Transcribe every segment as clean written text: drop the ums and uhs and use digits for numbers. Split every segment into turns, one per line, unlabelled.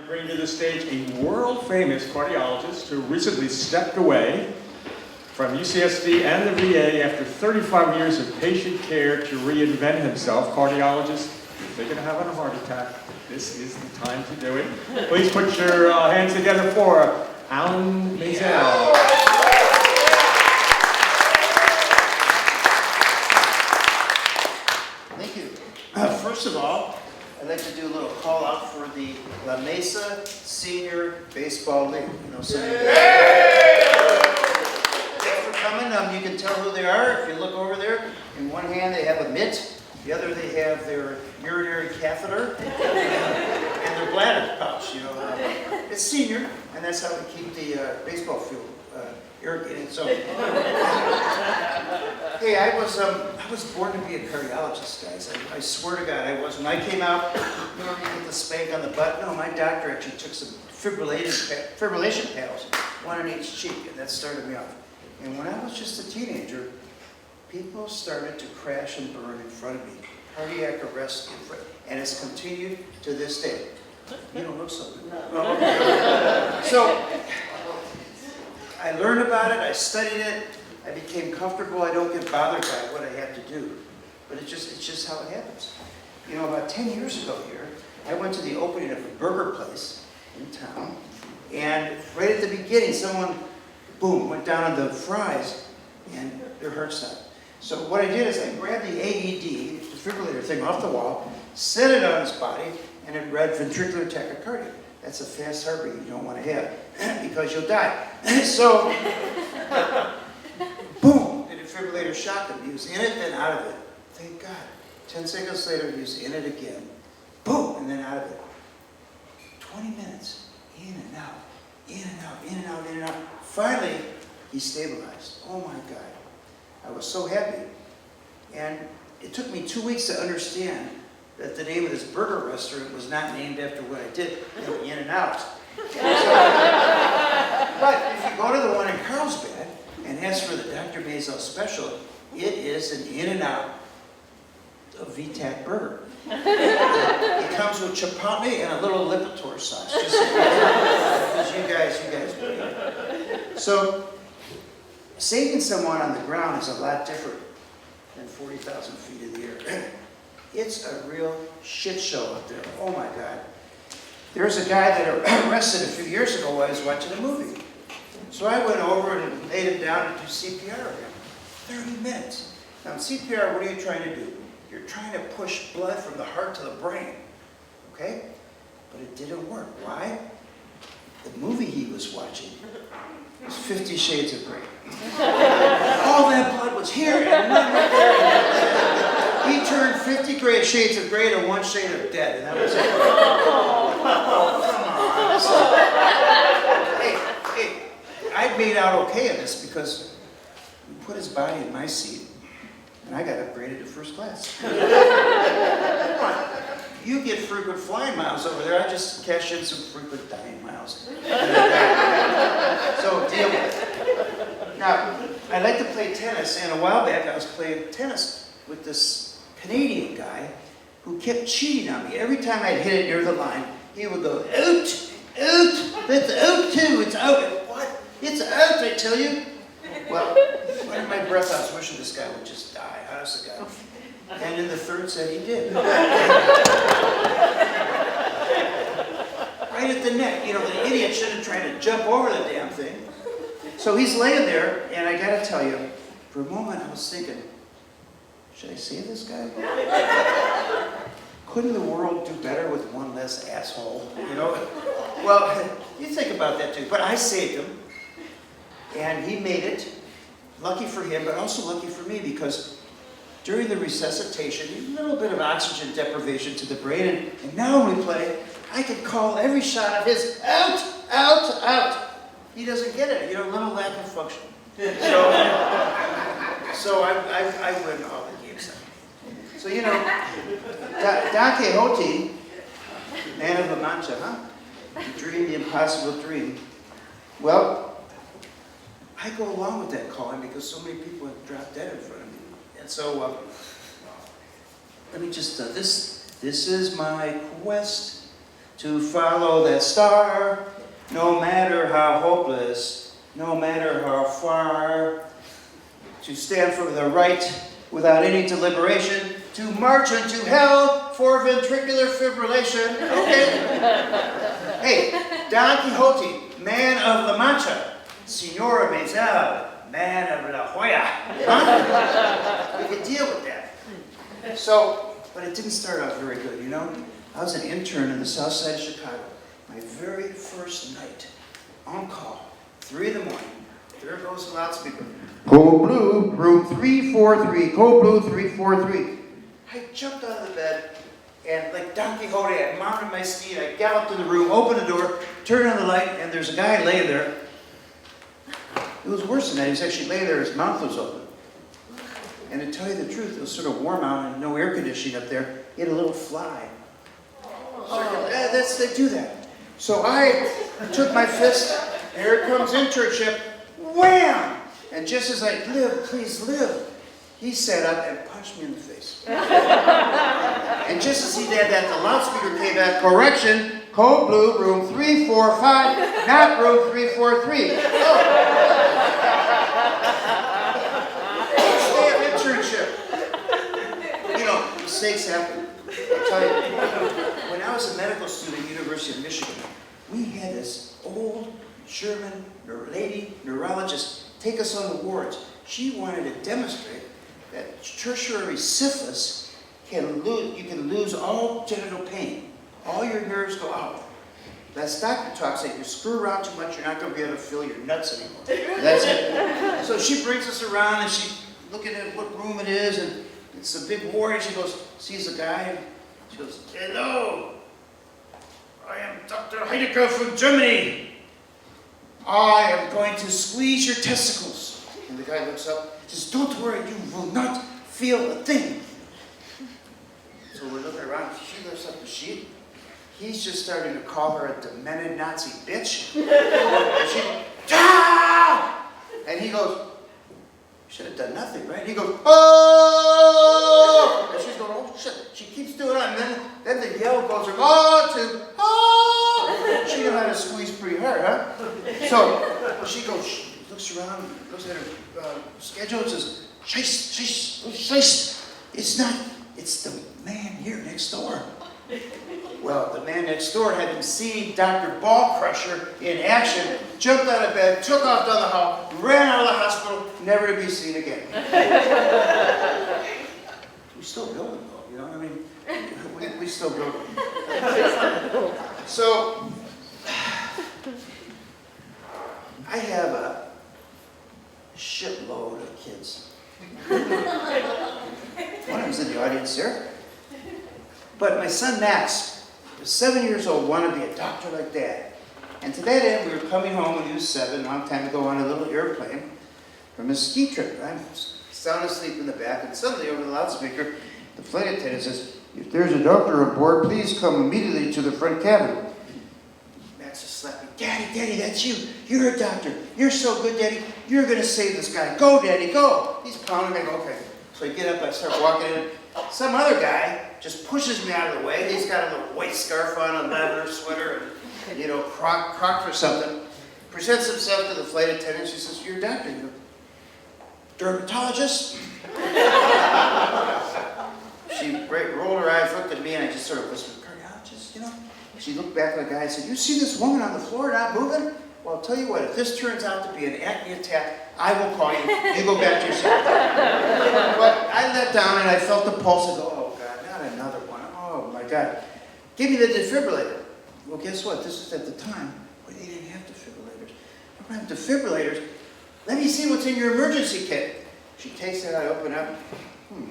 bring to the stage a world-famous cardiologist who recently stepped away from UCSD and the VA after 35 years of patient care to reinvent himself. Cardiologist, thinking of having a heart attack, this is the time to do it. Please put your hands together for Maisel.
Thank you. First of all, I'd like to do a little call out for the La Mesa Senior Baseball League. You know, some of you thanks for coming. You can tell who they are if you look over there. In one hand they have a mitt, the other they have their urinary catheter and their bladder pouch. You know, it's senior, and that's how we keep the baseball field irrigated. So, hey, I was born to be a cardiologist, guys. I swear to God, I was. When I came out, you know, you get the spank on the butt. No, my doctor actually took some fibrillation paddles, one on each cheek, and that started me off. And when I was just a teenager, people started to crash and burn in front of me. Cardiac arrest in front, and it's continued to this day. You don't look so good. No. Okay. So, I learned about it, I studied it, I became comfortable, I don't get bothered by what I have to do. But it's just how it happens. You know, about 10 years ago here, I went to the opening of a burger place in town, and right at the beginning, someone, boom, went down on the fries, and their heart stopped. So what I did is I grabbed the AED, defibrillator thing off the wall, set it on his body, and it read ventricular tachycardia. That's a fast heartbeat you don't want to have because you'll die. So, boom, the defibrillator shocked him. He was in it, then out of it. Thank God. 10 seconds later, he was in it again. Boom, and then out of it. 20 minutes, in and out, in and out, in and out, in and out. Finally, he stabilized. Oh my God. I was so happy. And it took me 2 weeks to understand that the name of this burger restaurant was not named after what I did, you know, in and out. So, but if you go to the one in Carlsbad and ask for the Dr. Maisel special, it is an in and out of VTAC burger. It comes with chipotle and a little Lipitor sauce, just because you guys bring it. So, saving someone on the ground is a lot different than 40,000 feet in the air. It's a real shit show up there. Oh my God. There's a guy that arrested a few years ago while I was watching a movie. So I went over and laid him down to do CPR on him. 30 minutes. Now in CPR, what are you trying to do? You're trying to push blood from the heart to the brain. Okay? But it didn't work. Why? The movie he was watching was 50 Shades of Grey. All that blood was here and none right there. He turned 50 shades of gray to 1 shade of dead, and that was it. Come on. Hey, I made out okay in this because we put his body in my seat, and I got upgraded to first class. You get frequent flying miles over there, I just cash in some frequent dying miles. So deal with it. Now, I like to play tennis, and a while back I was playing tennis with this Canadian guy who kept cheating on me. Every time I'd hit it near the line, he would go, out, out, that's out too, it's out. What? It's out, I tell you. Well, under my breath I was wishing this guy would just die, honest to God. And in the third set he did. Right at the neck, you know, the idiot should have tried to jump over the damn thing. So he's laying there, and I gotta tell you, for a moment I was thinking, should I save this guy? Couldn't the world do better with one less asshole? You know? Well, you think about that too. But I saved him, and he made it. Lucky for him, but also lucky for me, because during the resuscitation, a little bit of oxygen deprivation to the brain, and now when we play, I can call every shot of his out, out, out. He doesn't get it. You know, a little lack of function. So I win all the games. So, you know, Don Quixote, man of La Mancha, huh? The dream, the impossible dream. Well, I go along with that calling because so many people have dropped dead in front of me. And so, let me just, this is my quest to follow that star, no matter how hopeless, no matter how far, to stand for the right without any deliberation, to march into hell for ventricular fibrillation. Okay? Hey, Don Quixote, man of La Mancha, Senora Maisel, man of La Jolla. Huh? We could deal with that. So, but it didn't start out very good, you know? I was an intern in the south side of Chicago. My very first night, on call, 3 in the morning. There goes the loudspeaker. Code Blue, room 343, Code Blue 343. I jumped out of the bed, and like Don Quixote, I mounted my steed, I galloped in the room, opened the door, turned on the light, and there's a guy laying there. It was worse than that. He was actually laying there, his mouth was open. And to tell you the truth, it was sort of warm out and no air conditioning up there. He had a little fly. They do that. So I took my fist, and here comes internship, wham! And just as I live, please live, he sat up and punched me in the face. And just as he did that, the loudspeaker came back, correction, Code Blue, room 345, not room 343. Stay of internship. You know, mistakes happen. I tell you, when I was a medical student at the University of Michigan, we had this old German lady neurologist take us on the wards. She wanted to demonstrate that tertiary syphilis you can lose all genital pain. All your nerves go out. That's doctor talk saying, you screw around too much, you're not going to be able to feel your nuts anymore. That's it. So she brings us around and she's looking at what room it is, and it's a big ward, and she goes, sees a guy, and she goes, hello, I am Dr. Heidegger from Germany. I am going to squeeze your testicles. And the guy looks up, says, don't worry, you will not feel a thing. So we're looking around, she lifts up the sheet. He's just starting to call her a demented Nazi bitch. And she goes, ah! And he goes, you should have done nothing, right? And he goes, oh! And she's going, oh shit. She keeps doing it, and then the yell goes from oh to oh! She knew how to squeeze pretty hard, huh? So she goes, she looks around, looks at her schedule, and says, chase. It's the man here next door. Well, the man next door, having seen Dr. Ball Crusher in action, jumped out of bed, took off down the hall, ran out of the hospital, never to be seen again. We still building though, you know? I mean, we still building. So, I have a shitload of kids. One of them's in the audience here. But my son Max was 7 years old, wanted to be a doctor like Dad. And to that end, we were coming home when he was 7, a long time ago, on a little airplane from a ski trip. I'm sound asleep in the back, and suddenly over the loudspeaker, the flight attendant says, if there's a doctor aboard, please come immediately to the front cabin. Max is slapping, Daddy, that's you. You're a doctor. You're so good, Daddy. You're going to save this guy. Go, Daddy, go. He's pounding. I go, okay. So I get up, I start walking in. Some other guy just pushes me out of the way. He's got a little white scarf on, a leather sweater, and, you know, crocked or something. Presents himself to the flight attendant. She says, you're a doctor. You go, dermatologist? She rolled her eyes, looked at me, and I just sort of whispered, cardiologist, you know? She looked back at the guy and said, you see this woman on the floor not moving? Well, I'll tell you what, if this turns out to be an acne attack, I will call you. You go back to your seat. But I let down and I felt the pulse and go, oh God, not another one. Oh my God. Give me the defibrillator. Well, guess what? This is at the time where they didn't have defibrillators. They don't have defibrillators. Let me see what's in your emergency kit. She takes it, I open up.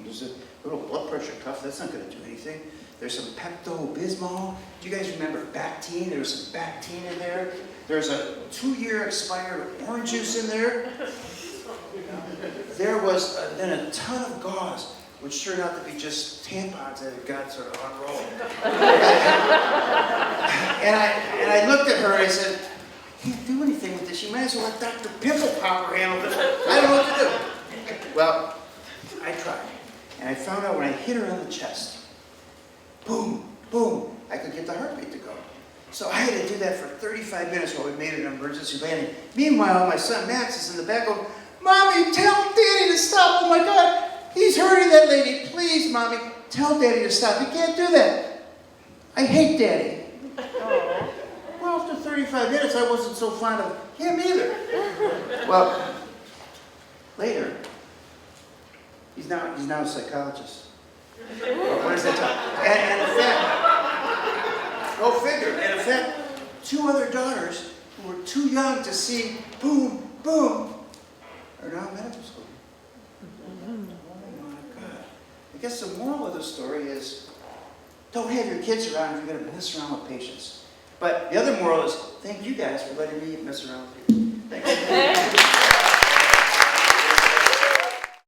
There's a little blood pressure cuff. That's not going to do anything. There's some Pepto-Bismol. Do you guys remember Bactine? There was some Bactine in there. There's a 2-year expired orange juice in there. There was then a ton of gauze, which turned out to be just tampons that had got sort of unrolled. and I looked at her and I said, I can't do anything with this. You might as well let Dr. Pimple Popper handle this. I don't know what to do. Well, I tried. And I found out when I hit her on the chest, boom, boom, I could get the heartbeat to go. So I had to do that for 35 minutes while we made an emergency landing. Meanwhile, my son Max is in the back going, Mommy, tell Daddy to stop. Oh my God, he's hurting that lady. Please, Mommy, tell Daddy to stop. He can't do that. I hate Daddy. Well, after 35 minutes, I wasn't so fond of him either. Well, later, he's now a psychologist. What does that tell? And in fact, go figure. And in fact, 2 other daughters who were too young to see boom, boom, are now in medical school. Oh my God. I guess the moral of the story is don't have your kids around if you're going to mess around with patients. But the other moral is thank you guys for letting me mess around with you. Thanks.